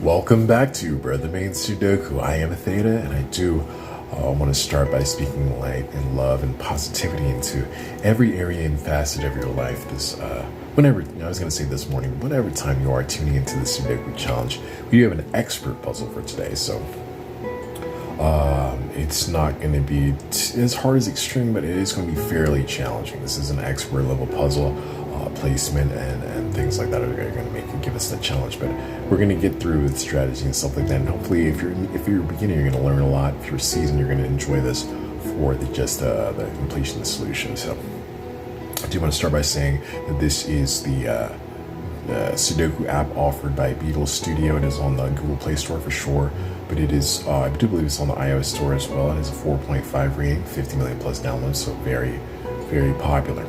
Welcome back to Brother Main Sudoku. I am a Theta, and I do want to start by speaking light and love and positivity into every area and facet of your life. Whenever I was going to say this morning, whenever time you are tuning into the Sudoku challenge, we do have an expert puzzle for today, so it's not going to be as hard as extreme, but it is going to be fairly challenging. This is an expert level puzzle. Placement and things like that are going to give us the challenge, but we're going to get through with strategy and stuff like that. And hopefully, if you're a beginner, you're going to learn a lot. If you're seasoned, you're going to enjoy this for the completion of the solution. So, I do want to start by saying that this is the Sudoku app offered by Beetle Studio. It is on the Google Play Store for sure, but it is I do believe it's on the iOS Store as well. It is a 4.5 rating, 50 million plus downloads, so very, very popular.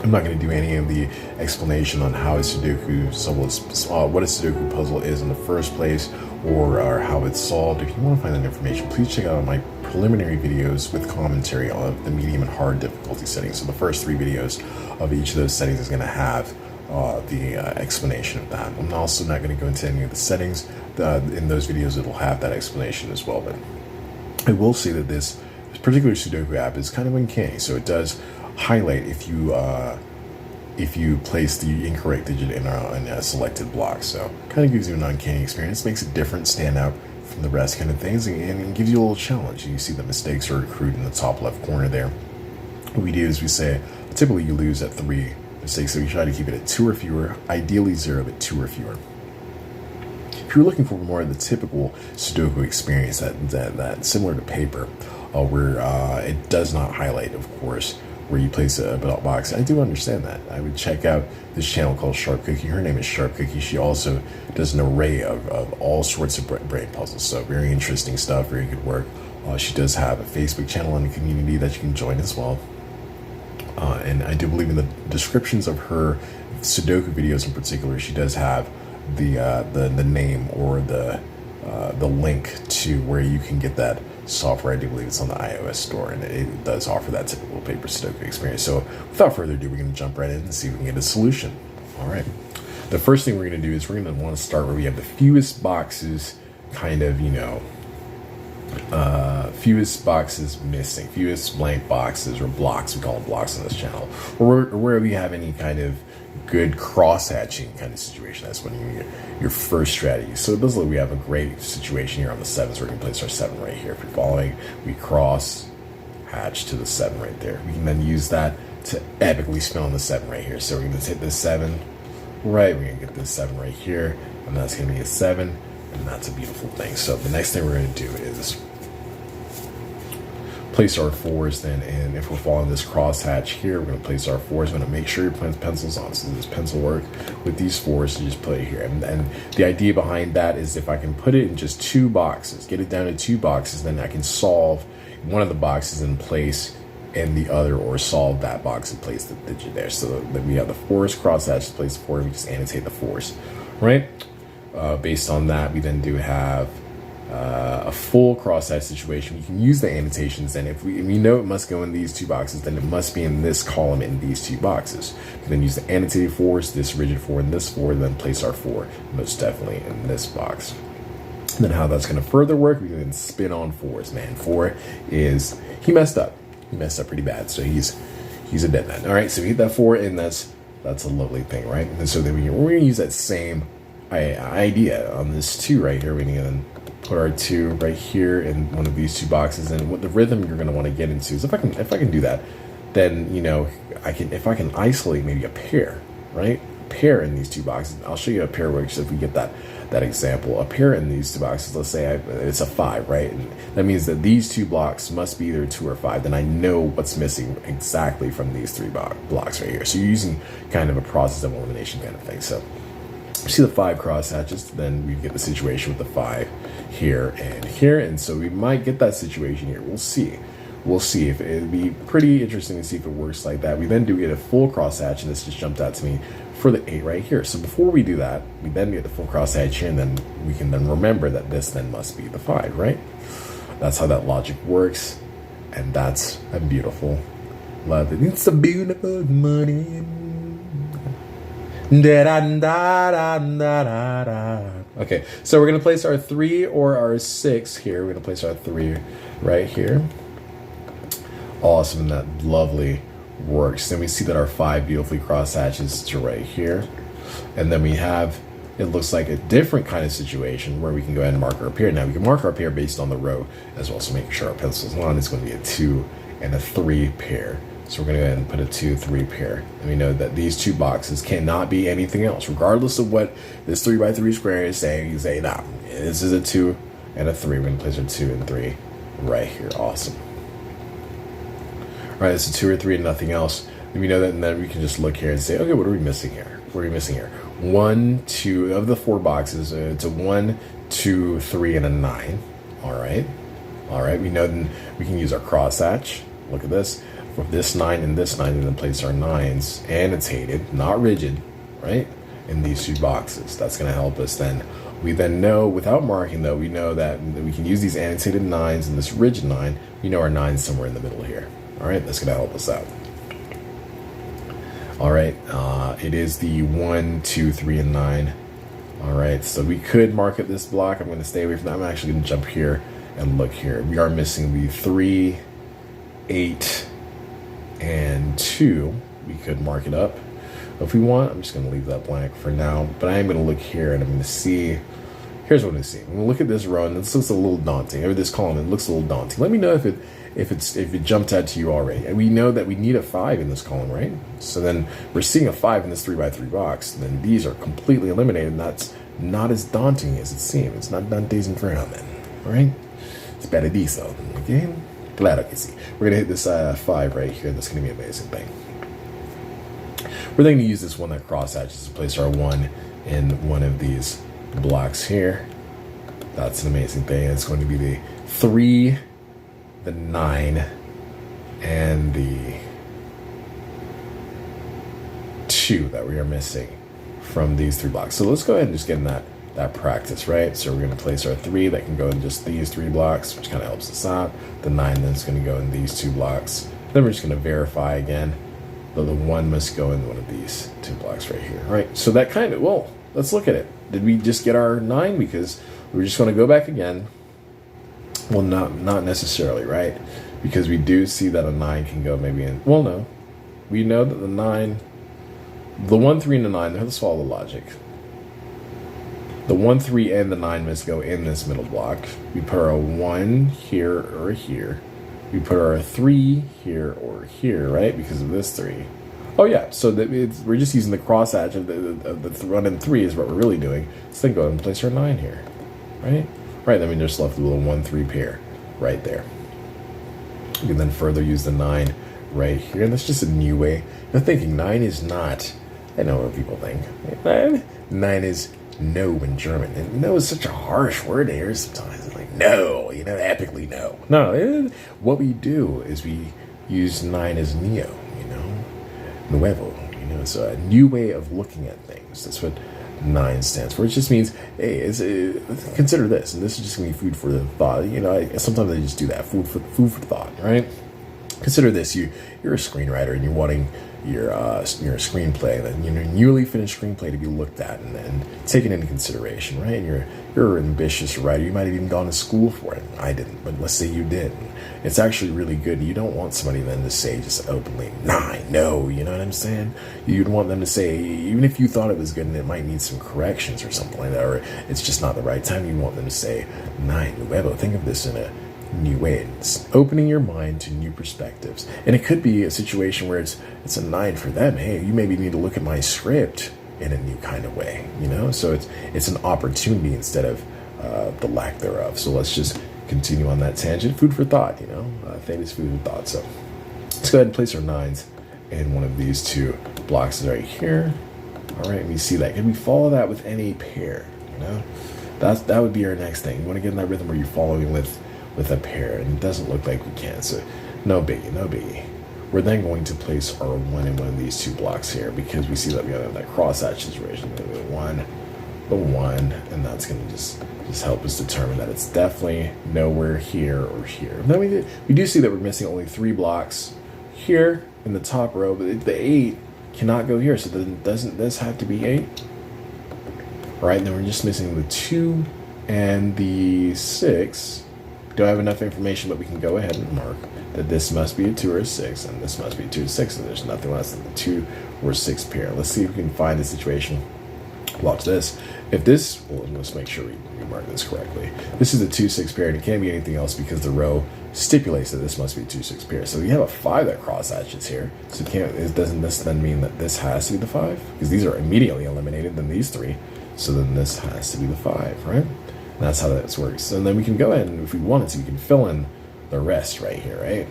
I'm not going to do any of the explanation on how a Sudoku what a Sudoku puzzle is in the first place, or how it's solved. If you want to find that information, please check out my preliminary videos with commentary on the medium and hard difficulty settings. So the first 3 videos of each of those settings is going to have the explanation of that. I'm also not going to go into any of the settings. In those videos, it'll have that explanation as well. But I will say that this particular Sudoku app is kind of uncanny. So it does highlight if you place the incorrect digit in a selected block. So kind of gives you an uncanny experience, makes it different, stand out from the rest kind of things, and gives you a little challenge. You see the mistakes are accrued in the top left corner there. What we do is we say typically you lose at 3 mistakes, so we try to keep it at 2 or fewer, ideally 0, but 2 or fewer. If you're looking for more of the typical Sudoku experience that similar to paper, where it does not highlight, of course, where you place a box. I do understand that. I would check out this channel called Sharp Cookie. Her name is Sharp Cookie. She also does an array of all sorts of brain puzzles. So very interesting stuff, very good work. She does have a Facebook channel and a community that you can join as well. And I do believe in the descriptions of her Sudoku videos in particular, she does have the name or the link to where you can get that software. I do believe it's on the iOS store, and it does offer that typical paper Sudoku experience. So without further ado, we're going to jump right in and see if we can get a solution. All right. The first thing we're going to do is we're going to want to start where we have the fewest boxes, fewest boxes missing, fewest blank boxes or blocks. We call them blocks on this channel, or where we have any kind of good cross-hatching kind of situation. That's when you get your first strategy. So it does look like we have a great situation here on the 7s where we can place our 7 right here. If you're following, we cross hatch to the 7 right there. We can then use that to epically spin on the 7 right here. So we're going to hit this 7 right. We're going to get this 7 right here, and that's going to be a 7, and that's a beautiful thing. So the next thing we're going to do is place our 4s then, and if we're following this crosshatch here, we're going to place our 4s. We're going to make sure you put pencils on. So this pencil work with these 4s, you just put it here. And the idea behind that is if I can put it in just 2 boxes, get it down to 2 boxes, then I can solve one of the boxes in place and the other, or solve that box and place the digit there. So that we have the 4s crosshatch to place the 4, we just annotate the 4s, right? Based on that, we then do have a full crosshatch situation. We can use the annotations, and if we know it must go in these 2 boxes, then it must be in this column in these 2 boxes. We then use the annotated 4s, this rigid 4 and this 4, then place our 4 most definitely in this box. And then how that's going to further work, we can then spin on 4s. Man, 4 is, he messed up pretty bad, so he's a dead man. All right, so we hit that 4, and that's a lovely thing, right? And so then we're going to use that same idea on this 2 right here. We're going to then put our 2 right here in one of these 2 boxes, and what the rhythm you're going to want to get into is if I can do that, then if I can isolate maybe a pair, right? A pair in these 2 boxes. I'll show you a pair works if we get that example. A pair in these 2 boxes. Let's say it's a 5, right? And that means that these 2 blocks must be either 2 or 5. Then I know what's missing exactly from these 3 blocks right here. So you're using kind of a process of elimination kind of thing. So you see the 5 crosshatches, then we get the situation with the 5 here and here, and so we might get that situation here. We'll see if it'd be pretty interesting to see if it works like that. We then do get a full crosshatch, and this just jumped out to me for the 8 right here. So before we do that, we then get the full crosshatch here, and then we can then remember that this then must be the 5, right? That's how that logic works, and that's a beautiful love. It's a beautiful morning. Da, da, da, da, da, da. Okay, so we're going to place our 3 or our 6 here. We're going to place our 3 right here. Awesome, and that lovely works. Then we see that our 5 beautifully cross hatches to right here. And then we have, it looks like a different kind of situation where we can go ahead and mark our pair. Now we can mark our pair based on the row as well, so making sure our pencil's on. It's going to be a 2 and a 3 pair. So we're going to go ahead and put a 2, 3 pair. And we know that these 2 boxes cannot be anything else. Regardless of what this 3x3 square is saying, you say, nah, this is a 2 and a 3. We're going to place our 2 and 3 right here. Awesome. All right, it's a 2 or 3 and nothing else. And we know that, and then we can just look here and say, okay, what are we missing here? What are we missing here? 1, 2 of the 4 boxes. It's a 1, 2, 3, and a 9. All right. All right, we know then we can use our crosshatch. Look at this. For this 9 and this 9, and then place our 9s annotated, not rigid, right, in these 2 boxes. That's going to help us then. We then know, without marking though, we know that we can use these annotated 9s and this rigid 9. We know our 9 somewhere in the middle here. All right, that's going to help us out. All right, it is the 1, 2, 3, and 9. All right, so we could mark at this block. I'm going to stay away from that. I'm actually going to jump here and look here. We are missing the 3, 8, and 2. We could mark it up if we want. I'm just going to leave that blank for now, but I am going to look here and I'm going to see. Here's what I see. I'm going to look at this row, and this looks a little daunting. Or this column, it looks a little daunting. Let me know if it jumped out to you already. And we know that we need a 5 in this column, right? So then we're seeing a 5 in this 3x3 box. And then these are completely eliminated, and that's not as daunting as it seems. It's not Dante's Inferno, then. All right? It's paradiso. Okay? Claro que sí. We're going to hit this 5 right here. That's going to be an amazing thing. We're then going to use this one that cross hatches to place our 1 in one of these blocks here. That's an amazing thing. It's going to be the 3, the 9, and the 2 that we are missing from these 3 blocks. So let's go ahead and just get in that practice, right? So we're going to place our 3 that can go in just these 3 blocks, which kind of helps us out. The 9 then is going to go in these 2 blocks. Then we're just going to verify again, though the 1 must go in one of these 2 blocks right here. All right, so that kind of, well, let's look at it. Did we just get our 9? Because we're just going to go back again. Well, not necessarily, right? Because we do see that a 9 can go maybe in, well, no. We know that the 9, the 1, 3, and the 9, let's follow the logic. The 1, 3, and the 9 must go in this middle block. We put our 1 here or here. We put our 3 here or here, right? Because of this 3. Oh yeah, so we're just using the crosshatch of the 1 and 3 is what we're really doing. So then go ahead and place our 9 here, right? Right, then we just left the little 1, 3 pair right there. You can then further use the 9 right here. And that's just a new way of thinking. 9 is not, I know what people think. 9 is no in German. And no is such a harsh word to hear sometimes. It's like, no, epically no. No, what we do is we use 9 as neo, nuevo, it's a new way of looking at things. That's what 9 stands for. It just means, hey, consider this, and this is just going to be food for the thought. Sometimes I just do that, food for thought, right? Consider this: you're a screenwriter and you're wanting your screenplay, your newly finished screenplay to be looked at and taken into consideration, right? And you're an ambitious writer. You might have even gone to school for it. I didn't, but let's say you did. It's actually really good. You don't want somebody then to say just openly, 9, no, you know what I'm saying? You'd want them to say, even if you thought it was good and it might need some corrections or something like that, or it's just not the right time, you want them to say, 9, nuevo. Think of this in a new way. It's opening your mind to new perspectives. And it could be a situation where it's a 9 for them. Hey, you maybe need to look at my script in a new kind of way, So it's an opportunity instead of the lack thereof. So let's just continue on that tangent. Food for thought, famous food for thought. So let's go ahead and place our 9s in one of these 2 blocks right here. All right, we see that. Can we follow that with any pair? That would be our next thing. You want to get in that rhythm where you're following with a pair, and it doesn't look like we can. So no biggie. We're then going to place our 1 in one of these 2 blocks here because we see that we have that crosshatch situation. The 1, and that's going to just help us determine that it's definitely nowhere here or here. Then we do see that we're missing only 3 blocks here in the top row, but the 8 cannot go here. So then doesn't this have to be 8? right? And then we're just missing the 2 and the 6. Don't have enough information, but we can go ahead and mark that this must be a 2 or a 6, and this must be a 2 or 6, and there's nothing less than a 2 or 6 pair. Let's see if we can find a situation. Watch this. If this, well, let's make sure we mark this correctly. This is a 2-6 pair, and it can't be anything else because the row stipulates that this must be a 2-6 pair. So we have a 5 that cross hatches here. So doesn't this then mean that this has to be the 5? Because these are immediately eliminated, then these 3. So then this has to be the 5, right? And that's how that works. And then we can go ahead and, if we wanted to, we can fill in the rest right here, right?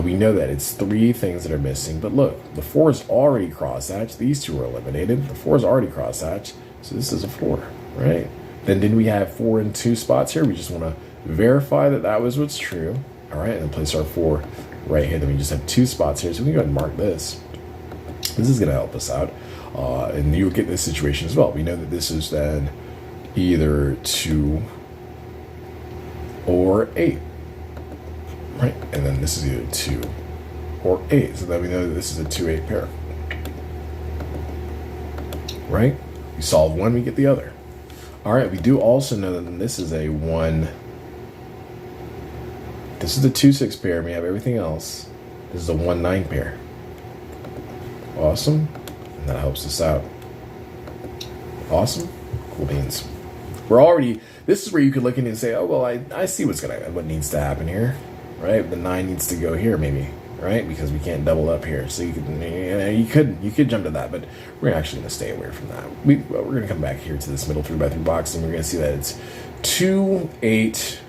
We know that it's 3 things that are missing, but look, the 4 is already crosshatched. These 2 are eliminated. The 4 is already crosshatched, so this is a 4, right? Then didn't we have 4 in 2 spots here? We just want to verify that that was what's true, all right? And place our 4 right here. Then we just have 2 spots here, so we can go ahead and mark this. This is going to help us out, and you'll get this situation as well. We know that this is then either 2 or 8. Right, and then this is either 2 or 8, so then we know that this is a 2-8 pair. Right? We solve one, we get the other. All right, we do also know that this is a 1. This is the 2-6 pair, and we have everything else. This is a 1-9 pair. Awesome, and that helps us out. Awesome, cool beans. We're already. This is where you could look in and say, oh well, I see what needs to happen here. Right, the 9 needs to go here, maybe, right? Because we can't double up here. So you could jump to that, but we're actually going to stay away from that. We're going to come back here to this middle 3x3 box, and we're going to see that it's 2, 8,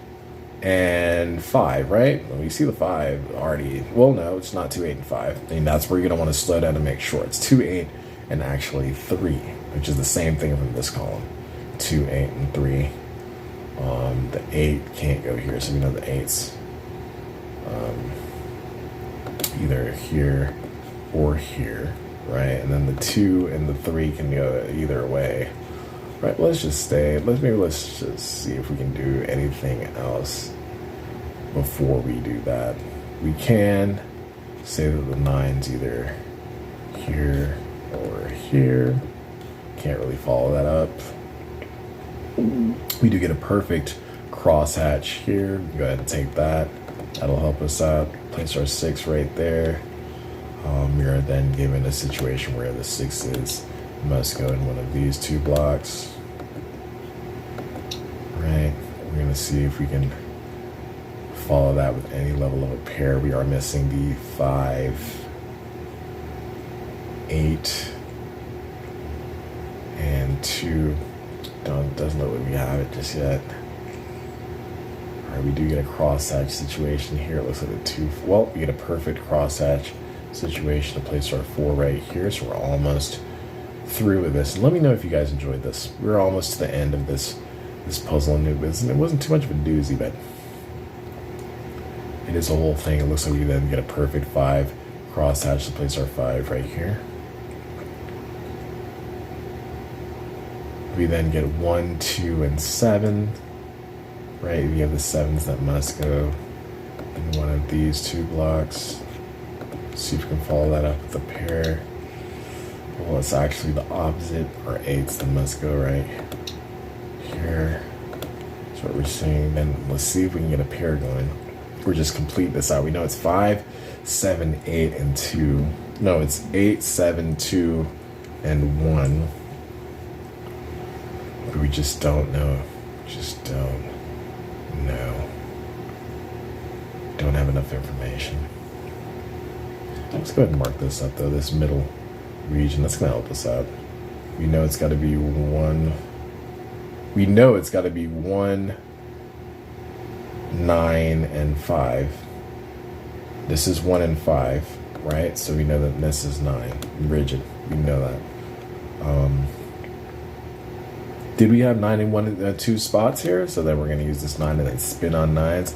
and 5, right? Well, you see the 5 already. Well, no, it's not 2, 8, and 5. And that's where you're going to want to slow down to make sure it's 2, 8, and actually 3, which is the same thing from this column. 2, 8, and 3. The 8 can't go here, so we know the 8's either here or here, right? And then the 2 and the 3 can go either way, right? Let's just see if we can do anything else before we do that. We can say that the 9's either here or here. Can't really follow that up. We do get a perfect crosshatch here. Go ahead and take that. That'll help us out. Place our 6 right there. We are then given a situation where the 6's must go in one of these 2 blocks. Right. We're going to see if we can follow that with any level of a pair. We are missing the 5, 8, and 2. Doesn't look like we have it just yet. We do get a crosshatch situation here. It looks like a 2. Well, we get a perfect crosshatch situation to place our 4 right here. So we're almost through with this. And let me know if you guys enjoyed this. We're almost to the end of this puzzle, and it wasn't too much of a doozy, but it is a whole thing. It looks like we then get a perfect 5 crosshatch to place our 5 right here. We then get 1, 2, and 7. Right, we have the 7's that must go in one of these 2 blocks. See if we can follow that up with a pair. Well, it's actually the opposite. Our 8's that must go right here. That's what we're seeing. Then let's see if we can get a pair going. We're just complete this out. We know it's 5, 7, 8, and 2. No, it's 8, 7, 2, and 1. But we just don't know. Just don't. No. Don't have enough information. Let's go ahead and mark this up though, this middle region. That's going to help us out. We know it's got to be 1. We know it's got to be 1, 9, and 5. This is 1 and 5, right? So we know that this is 9. Rigid. We know that. Did we have 9 in 1 and 2 spots here? So then we're going to use this 9 and then spin on 9s.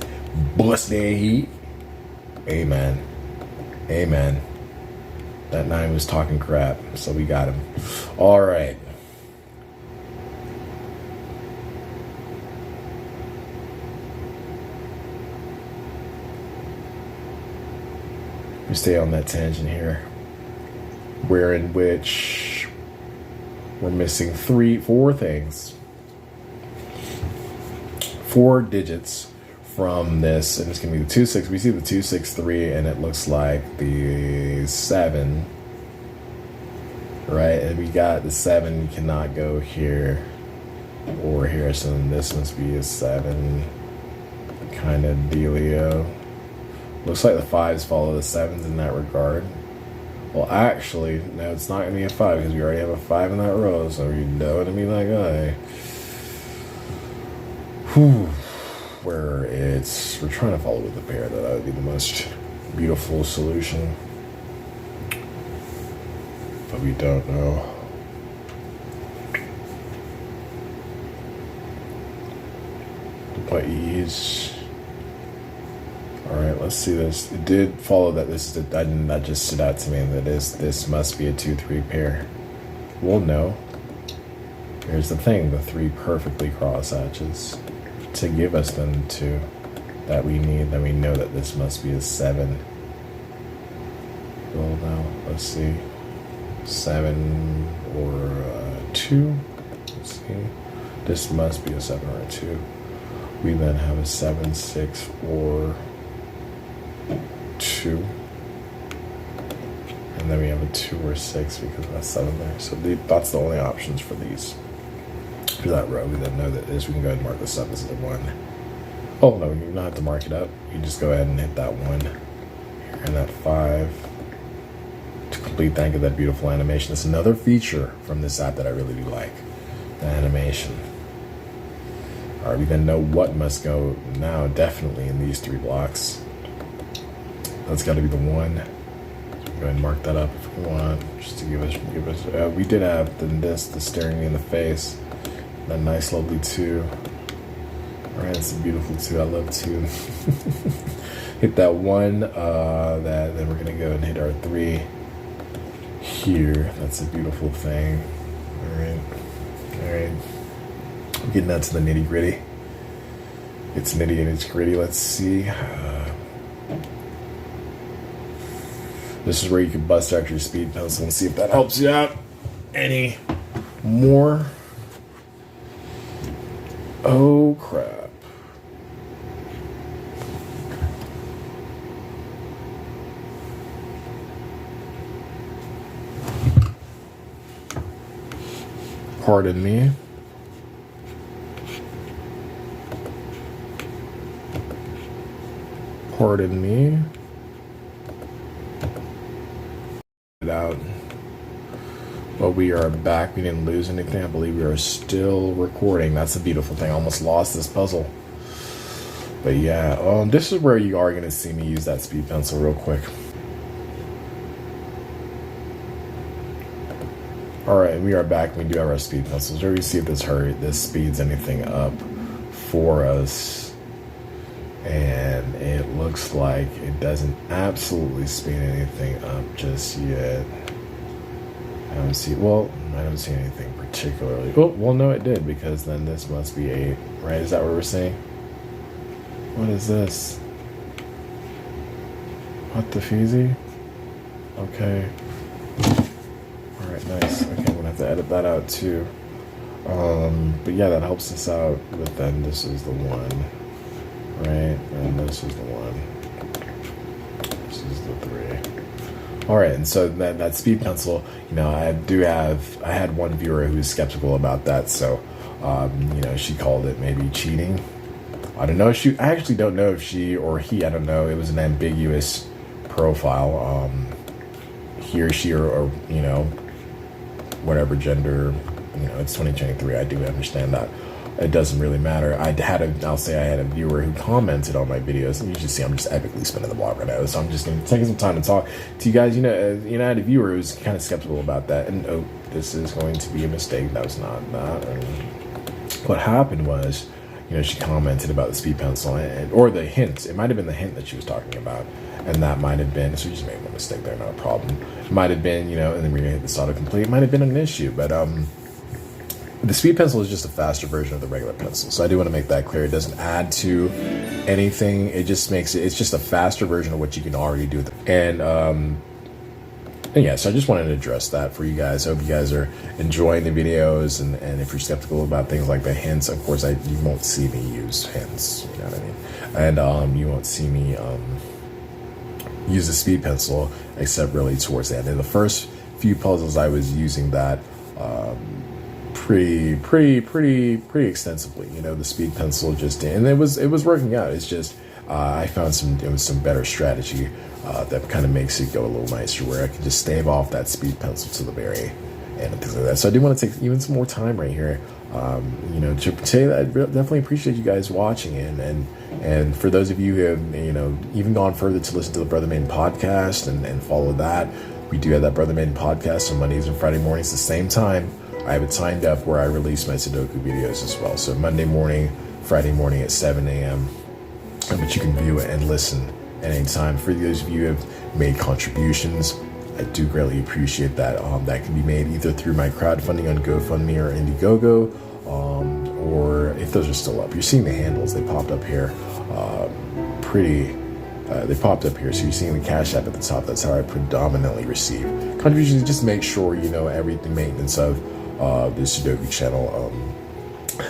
Bust that heat. Amen. Amen. That 9 was talking crap, so we got him. All right. We stay on that tangent here. Where in which we're missing four things, 4 digits from this, and it's gonna be the 2-6. We see the 2-6-3, and it looks like the 7, right? And we got the 7 cannot go here or here, so then this must be a 7 kind of dealio. Looks like the 5s follow the 7s in that regard. Well, actually, no, it's not gonna be a 5 because we already have a 5 in that row, so you know what I mean, that guy. Whew. Where we're trying to follow with the pair, that would be the most beautiful solution. But we don't know. By ease. Alright, let's see this. It did follow that that just stood out to me, and this must be a 2-3 pair. We'll know. Here's the thing, the 3 perfectly cross hatches to give us then 2 that we need. Then we know that this must be a 7. Well, now let's see, 7 or 2. Let's see, this must be a 7 or a 2. We then have a 7, 6, or 2, and then we have a 2 or 6 because of that 7 there. So that's the only options for these. For that row, we then know that this. We can go ahead and mark this up as a 1. Oh no, you don't have to mark it up. You just go ahead and hit that 1 here and that 5 to complete that and get that beautiful animation. It's another feature from this app that I really do like, the animation. All right, we then know what must go now, definitely in these 3 blocks. That's got to be the 1. So go ahead and mark that up if we want, just to give us. We did have the staring me in the face. That nice, lovely 2. All right, it's a beautiful 2. I love 2. Hit that 1. Then we're gonna go and hit our 3 here. That's a beautiful thing. All right. Getting down to the nitty gritty. It's nitty and it's gritty. Let's see. This is where you can bust out your speed pencil and see if that helps you out any more. Oh crap. Pardon me. Pardon me. Out. But we are back. We didn't lose anything. I believe we are still recording. That's a beautiful thing. I almost lost this puzzle. But yeah, this is where you are going to see me use that speed pencil real quick. Alright, we are back. We do have our speed pencils. Here we see if this speeds anything up for us. And it looks like it doesn't absolutely speed anything up just yet. I don't see anything particularly. Oh, well, no, it did, because then this must be 8, right? Is that what we're saying? What is this? What the feezy? Okay. Alright, nice. Okay, I'm gonna have to edit that out too. But yeah, that helps us out. But then this is the 1. Right, and this is the 1. This is the 3. All right, and so that speed pencil, I had one viewer who was skeptical about that, so she called it maybe cheating. I don't know. I actually don't know if she or he. I don't know. It was an ambiguous profile. He or she or whatever gender. It's 2023. I do understand that. It doesn't really matter. I'll say I had a viewer who commented on my videos, and you should see I'm just epically spinning the block right now. So I'm just going to take some time to talk to you guys. I had a viewer who was kind of skeptical about that, and this is going to be a mistake. That was not. What happened was, she commented about the speed pencil or the hint. It might have been the hint that she was talking about, and that might have been. So you just made one mistake there, not a problem. It might have been, and then we're gonna hit this autocomplete. It might have been an issue, but the speed pencil is just a faster version of the regular pencil. So I do want to make that clear. It doesn't add to anything. It just makes it's just a faster version of what you can already do. And And yeah, so I just wanted to address that for you guys. I hope you guys are enjoying the videos, and if you're skeptical about things like the hints, of course, you won't see me use hints, you know what I mean? And you won't see me use the speed pencil except really towards the end. In the first few puzzles, I was using that pretty extensively. You know, the speed pencil and it was working out. It's just I found some better strategy that kind of makes it go a little nicer, where I can just stave off that speed pencil to the very end and things like that. So I do want to take even some more time right here, you know, to say that I definitely appreciate you guys watching, and for those of you who have, you know, even gone further to listen to the Brother Maiden podcast and follow that. We do have that Brother Maiden podcast on Mondays and Friday mornings, the same time. I have it timed up where I release my Sudoku videos as well. So Monday morning, Friday morning at 7 a.m. But you can view it and listen at any time. For those of you who have made contributions, I do greatly appreciate that. That can be made either through my crowdfunding on GoFundMe or Indiegogo, or if those are still up. You're seeing the handles. They popped up here. They popped up here, so you're seeing the Cash App at the top. That's how I predominantly receive contributions. Just make sure you know everything maintenance of the Sudoku channel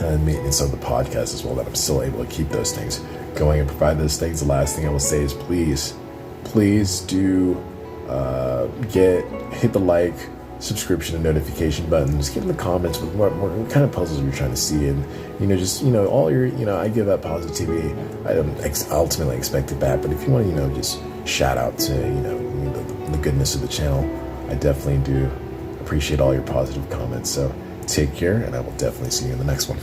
and maintenance of the podcast as well, that I'm still able to keep those things going and provide those things. The last thing I will say is please do hit the like, subscription, and notification buttons. Get in the comments with what kind of puzzles you're trying to see, and all your, I give that positivity. I don't ultimately expect it back, but if you want to, just shout out to the goodness of the channel, I definitely do appreciate all your positive comments. So take care, and I will definitely see you in the next one.